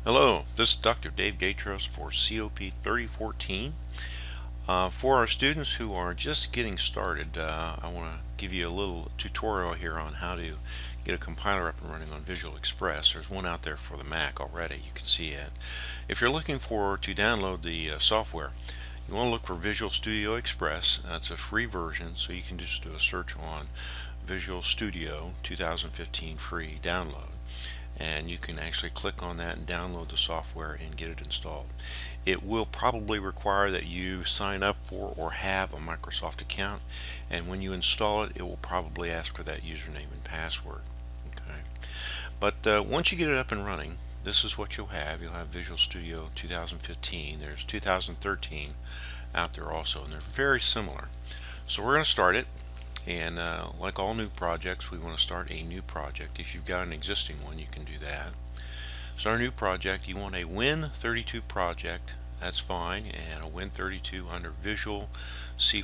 Hello, this is Dr. Dave Gatros for COP 3014. For our students who are just getting started, I want to give you a little tutorial here on how to get a compiler up and running on Visual Express. There's one out there for the Mac already, you can see it. If you're looking to download the software, you want to look for Visual Studio Express. It's a free version, so you can just do a search on Visual Studio 2015 free download, and you can actually click on that and download the software and get it installed. It will probably require that you sign up for or have a Microsoft account, and when you install it, it will probably ask for that username and password. Okay, but once you get it up and running, this is what you'll have. You'll have Visual Studio 2015. There's 2013 out there also, and they're very similar. So we're going to start it. And like all new projects, we want to start a new project. If you've got an existing one, you can do that. Start a new project. You want a Win32 project, that's fine, and a Win32 under Visual C++.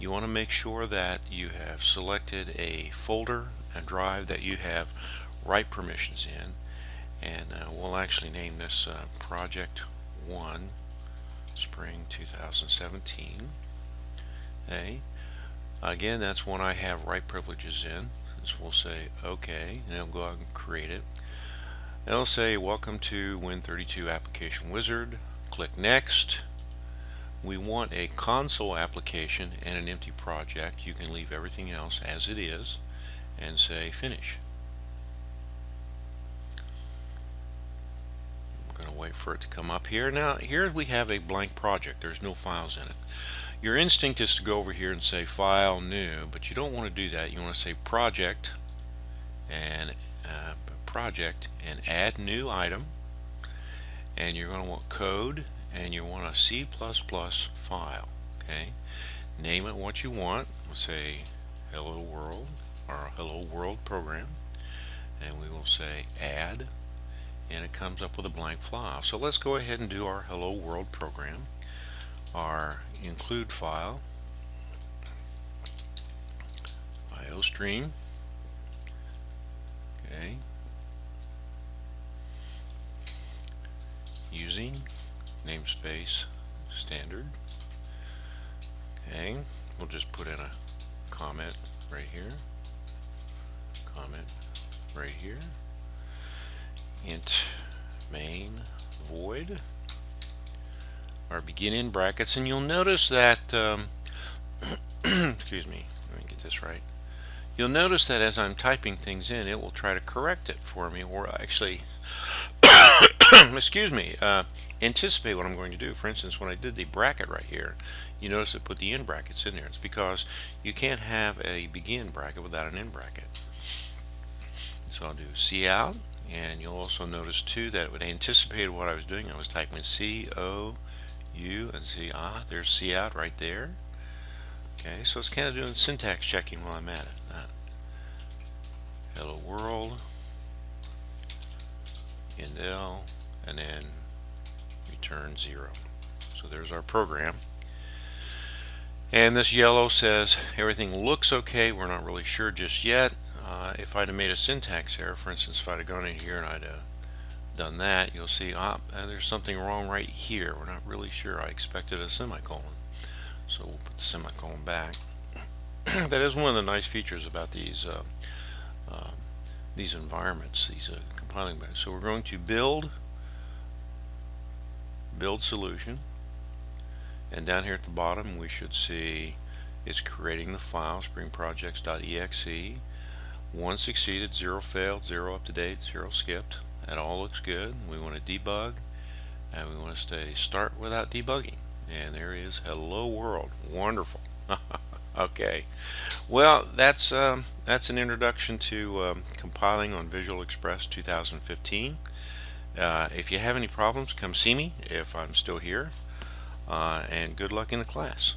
You want to make sure that you have selected a folder, a drive that you have write permissions in, and we'll actually name this Project 1 Spring 2017. Okay. Again, that's one I have write privileges in. So we'll say OK, and it'll go out and create it. It'll say welcome to Win32 Application Wizard. Click Next. We want a console application and an empty project. You can leave everything else as it is and say Finish. I'm going to wait for it to come up here. Now here we have a blank project. There's no files in it. Your instinct is to go over here and say File, New, but you don't want to do that. You want to say Project and Add New Item, and you're going to want Code, and you want a C++ file. Okay, name it what you want. We'll say Hello World or Hello World Program, and we will say Add, and it comes up with a blank file. So let's go ahead and do our Hello World Program. Our include file, iostream, okay, using namespace standard, okay, we'll just put in a comment right here, int main void, our begin in brackets, and you'll notice that excuse me, let me get this right. You'll notice that as I'm typing things in, it will try to correct it for me, or actually excuse me, anticipate what I'm going to do. For instance, when I did the bracket right here, you notice it put the end brackets in there. It's because you can't have a begin bracket without an end bracket. So I'll do cout, and you'll also notice too that it would anticipate what I was doing. I was typing COU and see, there's cout right there. Okay, so it's kind of doing syntax checking while I'm at it. Hello world, indel, and then return 0. So there's our program. And this yellow says everything looks okay. We're not really sure just yet. If I'd have made a syntax error, for instance, if I'd have gone in here and I'd have done that, you'll see there's something wrong right here. We're not really sure. I expected a semicolon, so we'll put the semicolon back. That is one of the nice features about these environments, these compiling banks. So we're going to build solution, and down here at the bottom we should see it's creating the file springprojects.exe. 1 succeeded, 0 failed, 0 up to date, 0 skipped. That all looks good. We want to debug, and we want to start without debugging. And there is Hello World. Wonderful. Okay. Well, that's an introduction to compiling on Visual Express 2015. If you have any problems, come see me if I'm still here. And good luck in the class.